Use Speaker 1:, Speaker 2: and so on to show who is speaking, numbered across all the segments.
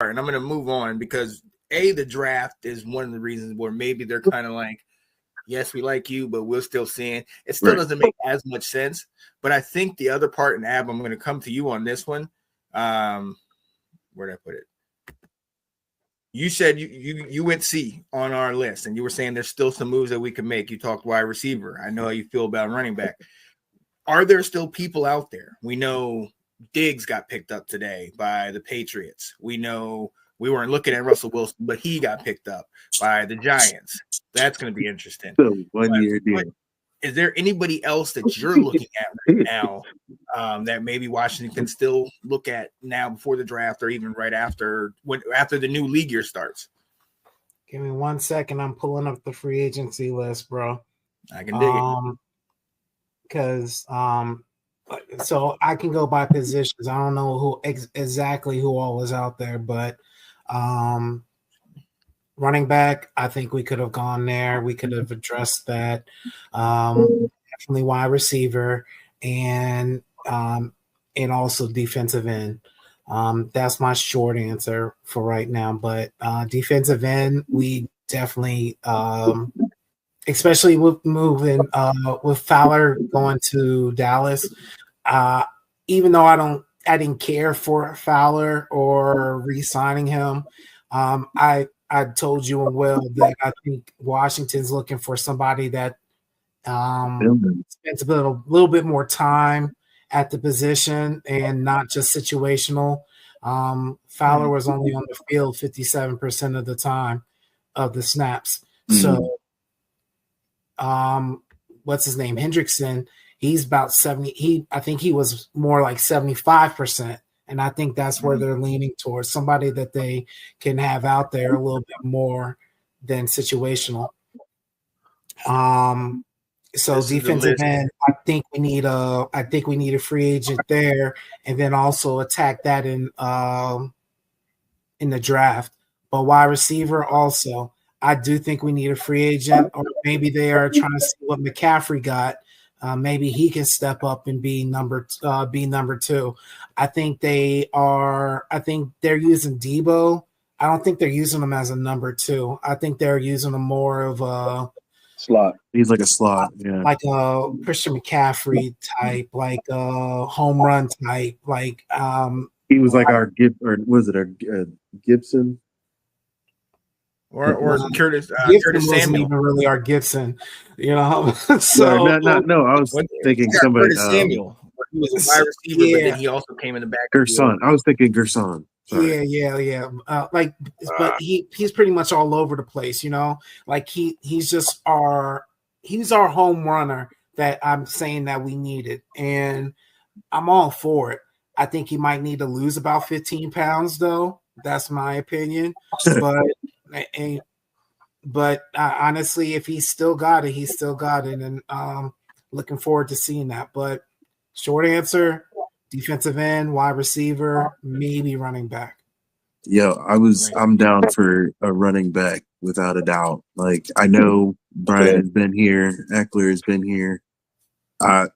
Speaker 1: and I'm going to move on because the draft is one of the reasons where maybe they're kind of like, yes, we like you, but we're still seeing it still doesn't make as much sense. But I think the other part, and Ab, I'm going to come to you on this one. Where did I put it? You said you went C on our list, and you were saying there's still some moves that we can make. You talked wide receiver. I know how you feel about running back. Are there still people out there? We know Diggs got picked up today by the Patriots. We know we weren't looking at Russell Wilson, but he got picked up by the Giants. That's going to be interesting.
Speaker 2: So 1 year deal.
Speaker 1: Is there anybody else that you're looking at right now that maybe Washington can still look at now before the draft or even right after the new league year starts?
Speaker 3: Give me 1 second. I'm pulling up the free agency list, bro.
Speaker 1: I can dig it.
Speaker 3: Because so I can go by positions. I don't know exactly who all is out there, but running back, I think we could have gone there. We could have addressed that. Definitely wide receiver and also defensive end. That's my short answer for right now. But defensive end, we definitely, especially with moving with Fowler going to Dallas. Even though I didn't care for Fowler or re-signing him, I told you and Will that I think Washington's looking for somebody that spends a little bit more time at the position and not just situational. Fowler was only on the field 57% of the time of the snaps. So, what's his name? Hendrickson, he's about 70. I think he was more like 75%. And I think that's where they're leaning towards, somebody that they can have out there a little bit more than situational. So defensive end, I think we need a free agent there, and then also attack that in the draft. But wide receiver also, I do think we need a free agent, or maybe they are trying to see what McCaffrey got. Maybe he can step up and be number two. I think they're using Deebo. I don't think they're using him as a number two. I think they're using him more of a
Speaker 2: slot. He's like a slot, yeah,
Speaker 3: like a Christian McCaffrey type, like a home run type. Like
Speaker 2: he was like our Gibson.
Speaker 1: Or Curtis
Speaker 3: Gibson
Speaker 1: Samuel.
Speaker 3: Wasn't even really our Gibson, you know.
Speaker 2: So no. I was thinking somebody.
Speaker 1: Curtis Samuel. He was a wide receiver, but then he also came in the back.
Speaker 2: Gerson. I was thinking Gerson.
Speaker 3: Sorry. Yeah. But he's pretty much all over the place, you know. Like he's our home runner that I'm saying that we needed, and I'm all for it. I think he might need to lose about 15 pounds, though. That's my opinion, but honestly, if he's still got it, he's still got it, and looking forward to seeing that. But short answer: defensive end, wide receiver, maybe running back.
Speaker 2: Yeah, I'm down for a running back without a doubt. Like, I know Brian has been here, Eckler has been here. I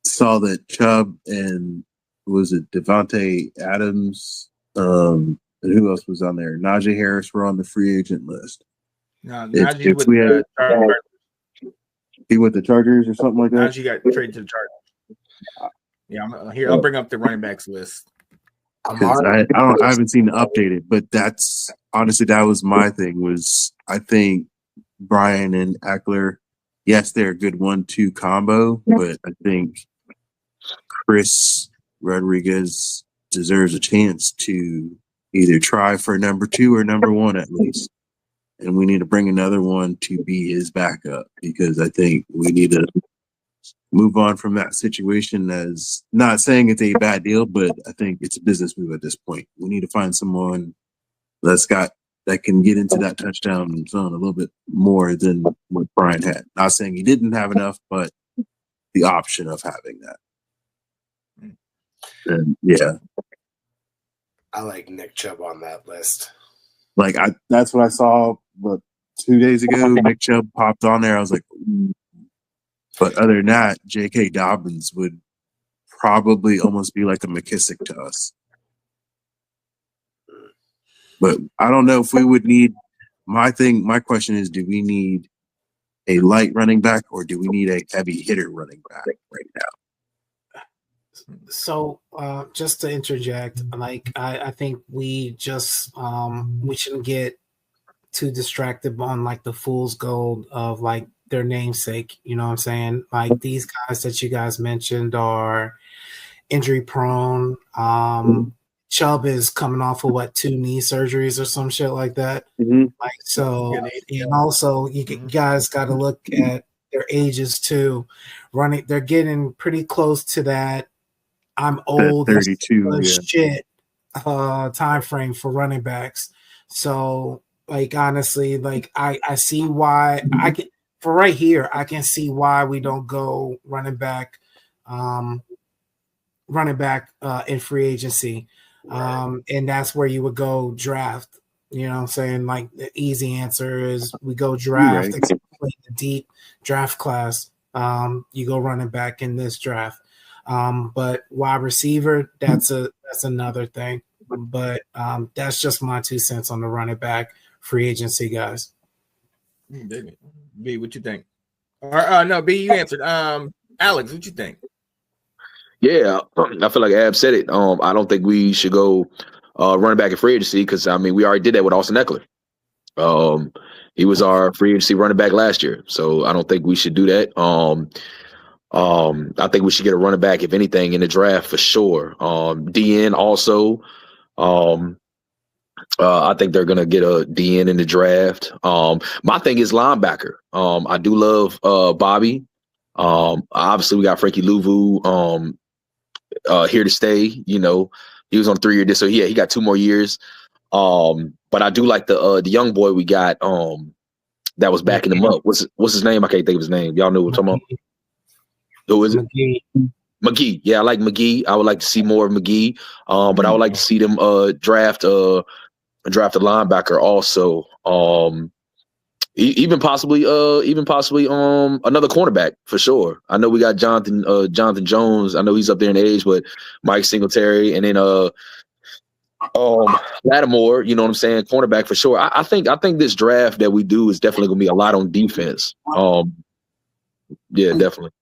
Speaker 2: saw that Chubb and was it Devontae Adams, and who else was on there? Najee Harris were on the free agent list.
Speaker 1: No, Najee with the Chargers.
Speaker 2: He with the Chargers or something like that.
Speaker 1: Najee got traded to the Chargers. Yeah, here. I'll bring up the running backs list.
Speaker 2: I haven't seen it updated, but that's honestly that was my thing. Was I think Brian and Eckler, yes, they're a good 1-2 combo, but I think Chris Rodriguez deserves a chance to either try for number 2 or number 1 at least. And we need to bring another one to be his backup, because I think we need to move on from that situation. As not saying it's a bad deal, but I think it's a business move at this point. We need to find someone that can get into that touchdown zone a little bit more than what Brian had. Not saying he didn't have enough, but the option of having that. And yeah,
Speaker 4: I like Nick Chubb on that list.
Speaker 2: Like that's what I saw. But 2 days ago, Nick Chubb popped on there. I was like, ooh. But other than that, J.K. Dobbins would probably almost be like a McKissick to us. But I don't know if we would need. My question is, do we need a light running back or do we need a heavy hitter running back right now?
Speaker 3: So, just to interject, like I think we just we shouldn't get too distracted on like the fool's gold of like their namesake. You know what I'm saying? Like these guys that you guys mentioned are injury prone. Chubb is coming off of 2 knee surgeries or some shit like that. Like so, and also you guys got to look at their ages too. They're getting pretty close to that. I'm old.
Speaker 2: 32
Speaker 3: shit. Time frame for running backs. So, like honestly, like I see why I can for right here. I can see why we don't go running back in free agency. And that's where you would go draft. You know what I'm saying? Like the easy answer is we go draft, especially the deep draft class. You go running back in this draft. But wide receiver, that's another thing. But that's just my 2 cents on the running back free agency guys.
Speaker 1: B, what you think? Or no, B, you answered. Alex, what you think?
Speaker 5: Yeah, I feel like Ab said it. I don't think we should go running back in free agency because I mean we already did that with Austin Eckler. He was our free agency running back last year, so I don't think we should do that. I think we should get a running back, if anything, in the draft for sure. DN also. I think they're gonna get a DN in the draft. My thing is linebacker. I do love Bobby. Obviously we got Frankie Louvu here to stay. You know, he was on a 3-year deal, so he got 2 more years. But I do like the young boy we got that was backing him up. What's his name? I can't think of his name. Y'all know what I'm talking about? Who is it? McGee. Yeah, I like McGee. I would like to see more of McGee. But I would like to see them draft a linebacker also. Even possibly another cornerback for sure. I know we got Jonathan Jones. I know he's up there in age, but Mike Singletary and then Lattimore, you know what I'm saying? Cornerback for sure. I think this draft that we do is definitely gonna be a lot on defense. Yeah, definitely.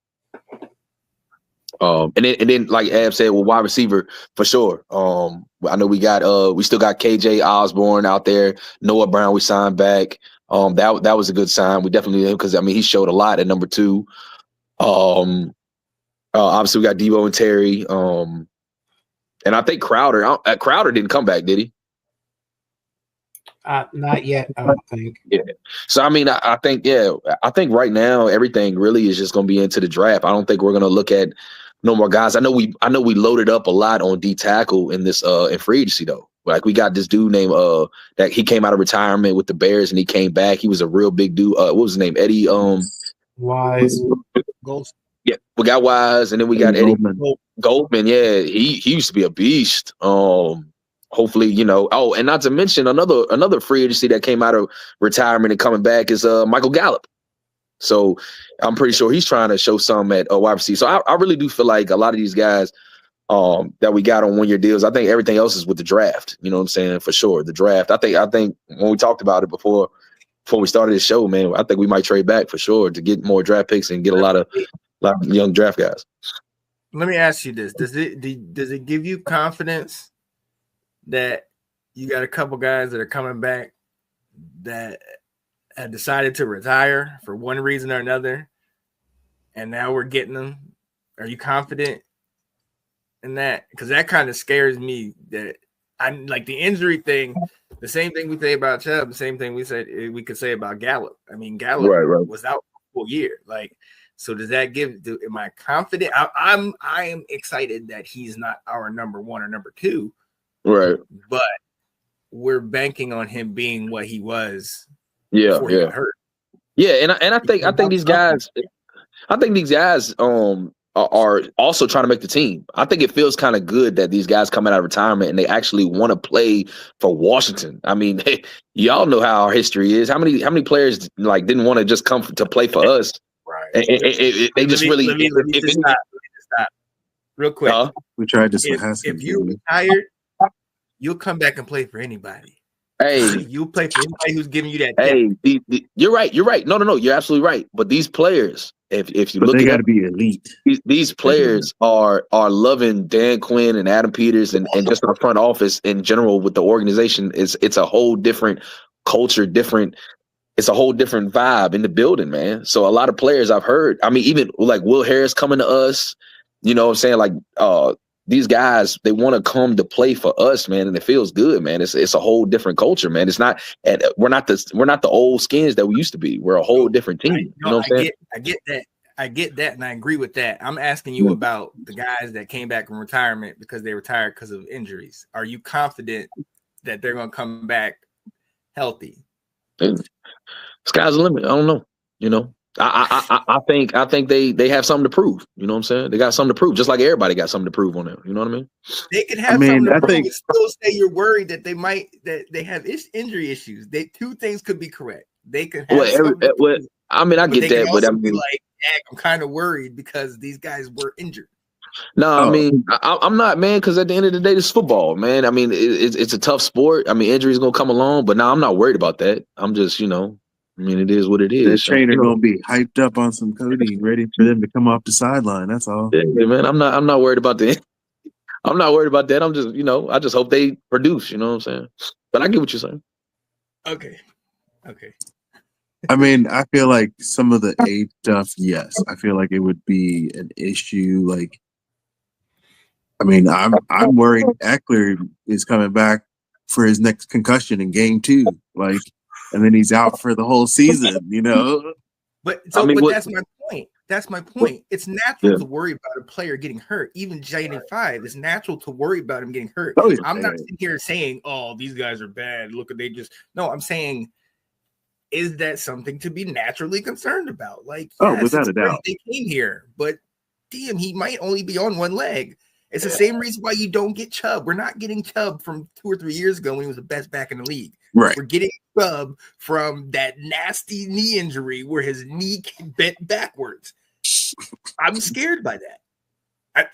Speaker 5: And then like Ab said, well, wide receiver for sure. I know we still got KJ Osborne out there. Noah Brown we signed back. That was a good sign. We definitely did because I mean he showed a lot at number 2. Obviously we got Deebo and Terry. And I think Crowder didn't come back, did he?
Speaker 3: Not yet, I don't think.
Speaker 5: Yeah. So I mean, I think right now everything really is just going to be into the draft. I don't think we're going to look at no more guys. I know we loaded up a lot on D tackle in this in free agency though. Like we got this dude named that he came out of retirement with the Bears and he came back. He was a real big dude. What was his name? Eddie
Speaker 3: Wise.
Speaker 1: Goals.
Speaker 5: Yeah, we got Wise, and then we got Eddie Goldman. Yeah, he used to be a beast. Hopefully, you know. Oh, and not to mention another free agency that came out of retirement and coming back is Michael Gallup. So I'm pretty sure he's trying to show some at wide receiver. So I really do feel like a lot of these guys that we got on 1-year deals. I think everything else is with the draft. You know what I'm saying? For sure, the draft. I think when we talked about it before we started this show, man, I think we might trade back for sure to get more draft picks and get a lot of young draft guys.
Speaker 1: Let me ask you this: does it give you confidence that you got a couple guys that are coming back that had decided to retire for one reason or another, and now we're getting them? Are you confident in that? Because that kind of scares me. That I like the injury thing. The same thing we say about Chubb. The same thing we could say about Gallup. I mean, Gallup was out for a full year. Like. So does that am I confident? I am excited that he's not our number 1 or number 2.
Speaker 5: Right.
Speaker 1: But we're banking on him being what he was
Speaker 5: before
Speaker 1: he got hurt.
Speaker 5: Yeah, and I think these guys are also trying to make the team. I think it feels kind of good that these guys coming out of retirement and they actually want to play for Washington. I mean, y'all know how our history is. How many players like didn't want to just come to play for us?
Speaker 1: Right.
Speaker 5: They just really.
Speaker 1: Let me just stop. Real quick.
Speaker 2: We tried this.
Speaker 1: If you retired, you'll come back and play for anybody.
Speaker 5: Hey,
Speaker 1: You play for anybody who's giving you that.
Speaker 5: hey, you're right. You're right. No, you're absolutely right. But these players, if you
Speaker 2: But
Speaker 5: look
Speaker 2: they
Speaker 5: at
Speaker 2: got
Speaker 5: it,
Speaker 2: to be elite.
Speaker 5: these players are loving Dan Quinn and Adam Peters and just the front office in general with the organization. It's a whole different culture, different. It's a whole different vibe in the building, man. So a lot of players I've heard. I mean, even like Will Harris coming to us. You know what I'm saying? Like these guys, they want to come to play for us, man, and it feels good, man. It's a whole different culture, man. It's not, and we're not the old skins that we used to be. We're a whole different team. You know what I'm saying?
Speaker 1: I get that, and I agree with that. I'm asking you about the guys that came back from retirement because they retired because of injuries. Are you confident that they're going to come back healthy?
Speaker 5: Sky's the limit. I don't know. You know, I think they have something to prove. You know what I'm saying? They got something to prove, just like everybody got something to prove on them. You know what I mean?
Speaker 1: They could have something to prove and still say you're worried that they have injury issues. Two things could be correct. They could have
Speaker 5: I mean, I get that, but I mean,
Speaker 1: be like, I'm kind of worried because these guys were injured.
Speaker 5: No, I mean, I'm not, man, because at the end of the day, this is football, man. I mean, it's a tough sport. I mean, injuries going to come along, but now I'm not worried about that. I'm just, I mean, it is what it is.
Speaker 2: The trainer going to be hyped up on some codeine, ready for them to come off the sideline. That's all.
Speaker 5: Yeah, man, I'm not worried about that. I'm not worried about that. I'm just, I just hope they produce, you know what I'm saying? But I get what you're saying.
Speaker 1: Okay.
Speaker 2: I mean, I feel like some of the age stuff, yes. I feel like it would be an issue. Like, I mean, I'm worried Eckler is coming back for his next concussion in game 2, like, and then he's out for the whole season,
Speaker 1: But that's my point. That's my point. It's natural to worry about a player getting hurt. Even Jaden 5, it's natural to worry about him getting hurt.
Speaker 2: Oh, yeah,
Speaker 1: I'm not sitting here saying, "Oh, these guys are bad. Look at no." I'm saying, is that something to be naturally concerned about? Like, yes,
Speaker 2: without a doubt,
Speaker 1: they came here, but damn, he might only be on one leg. It's the same reason why you don't get Chubb. We're not getting Chubb from 2 or 3 years ago when he was the best back in the league.
Speaker 2: Right.
Speaker 1: We're getting Chubb from that nasty knee injury where his knee bent backwards. I'm scared by that.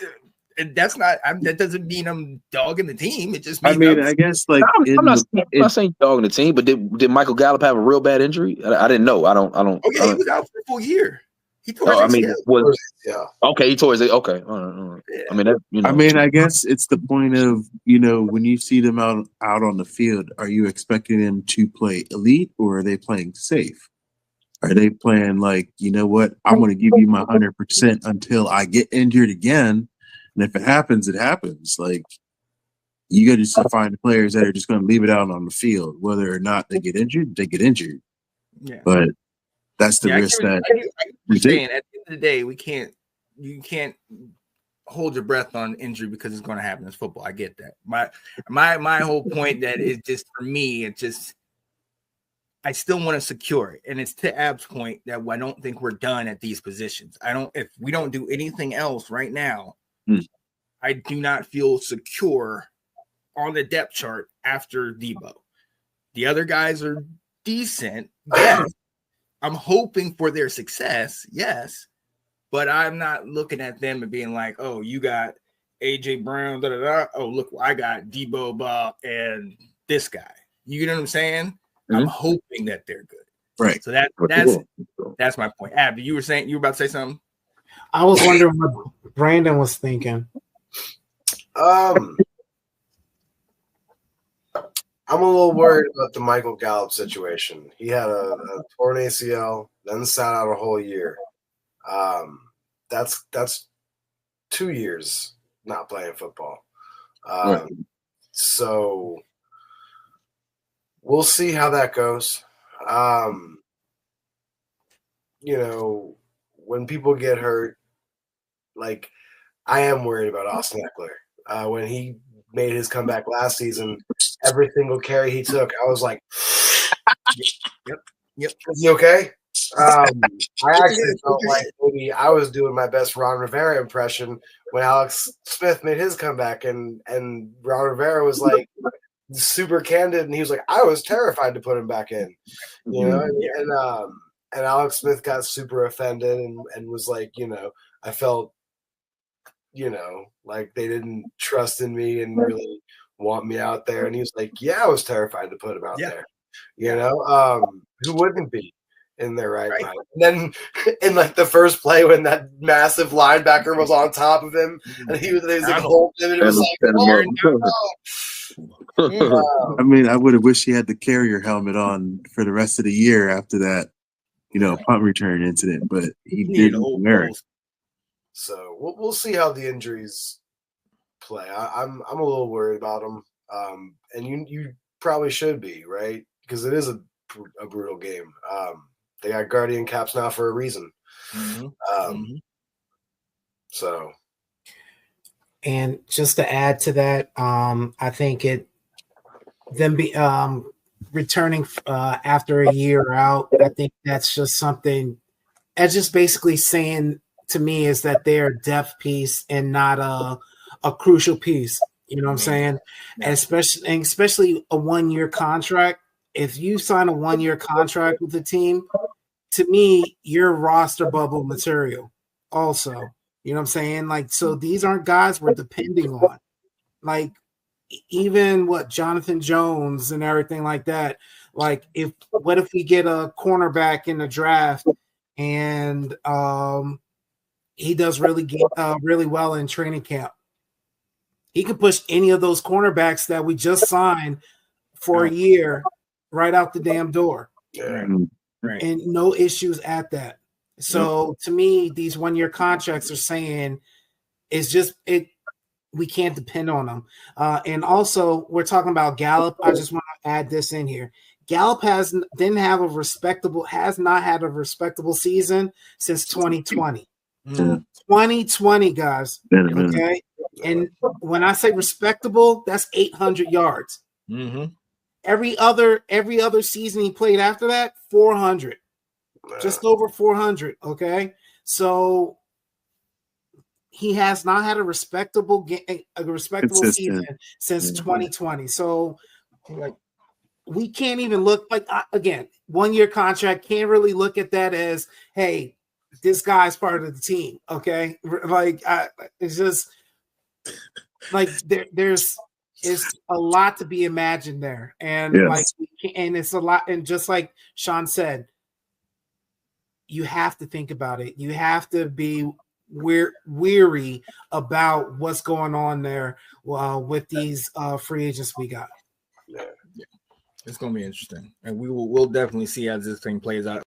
Speaker 1: That doesn't mean I'm dogging the team. It just means
Speaker 2: I guess like
Speaker 5: I'm not saying dogging the team, but did Michael Gallup have a real bad injury? I didn't know. I don't.
Speaker 1: Oh yeah, he was out for a full year. He tore his ACL.
Speaker 5: Okay, he tore his ACL. Okay, all right. Yeah. I mean,
Speaker 2: I guess it's the point of when you see them out on the field, are you expecting them to play elite or are they playing safe? Are they playing like, what? I'm going to give you my 100% until I get injured again, and if it happens, it happens. Like, you got to just find players that are just going to leave it out on the field, whether or not they get injured. They get injured.
Speaker 1: Yeah,
Speaker 2: but that's the risk that
Speaker 1: you're saying. At the end of the day, you can't hold your breath on injury because it's going to happen in football. I get that. My whole point that is just for me, I still want to secure it. And it's to Ab's point that I don't think we're done at these positions. If we don't do anything else right now, I do not feel secure on the depth chart after Deebo. The other guys are decent. Yes. I'm hoping for their success. Yes. But I'm not looking at them and being like, oh, you got AJ Brown, oh, look, I got Deebo, Bob, and this guy. You know what I'm saying? Mm-hmm. I'm hoping that they're good.
Speaker 2: Right.
Speaker 1: So that's my point. Ab, you were about to say something?
Speaker 3: I was wondering what Brandon was thinking.
Speaker 4: I'm a little worried about the Michael Gallup situation. He had a torn ACL, then sat out a whole year. That's 2 years not playing football.
Speaker 5: Right.
Speaker 4: So we'll see how that goes. When people get hurt, like I am worried about Austin Eckler. When he made his comeback last season, every single carry he took, I was like, yep. Is he okay? I actually felt like maybe I was doing my best Ron Rivera impression when Alex Smith made his comeback, and Ron Rivera was like super candid, and he was like, I was terrified to put him back in, and Alex Smith got super offended and was like, I felt, like they didn't trust in me and really want me out there? And he was like, yeah, I was terrified to put him out there. You
Speaker 1: Yeah.
Speaker 4: know, who wouldn't be in their right mind? And then in like the first play when that massive linebacker was on top of him and he was like holding him and it was like,
Speaker 2: I mean, I would have wished he had the carrier helmet on for the rest of the year after that, punt return incident, but he didn't wear it.
Speaker 4: So we'll see how the injuries play. I'm a little worried about them, and you probably should be, right? Because it is a brutal game. They got Guardian caps now for a reason. So,
Speaker 3: and just to add to that, I think returning after a year out, I think that's just something. That's just basically saying to me is that they're a depth piece and not a crucial piece. You know what I'm saying? And especially a 1-year contract. If you sign a 1-year contract with the team, to me, you're roster bubble material. Also, you know what I'm saying? Like, so these aren't guys we're depending on. Like, even Jonathan Jones and everything like that. Like, what if we get a cornerback in the draft and he does really well in training camp? He could push any of those cornerbacks that we just signed for a year right out the damn door.
Speaker 1: Right.
Speaker 3: And no issues at that. So to me, these 1-year contracts are saying it's just we can't depend on them. And also, we're talking about Gallup. I just want to add this in here. Gallup has not had a respectable season since 2020. 2020, guys. Okay. And when I say respectable, that's 800 yards. Every other season he played after that, 400, just over 400. Okay, so he has not had a respectable season since 2020. So, like, we can't even look like again 1-year contract. Can't really look at that as, hey, this guy's part of the team. Okay, like it's just like there's a lot to be imagined there, and and it's a lot. And just like Sean said, you have to think about it. You have to be weary about what's going on there with these free agents we got.
Speaker 1: It's going to be interesting, and we'll definitely see as this thing plays out.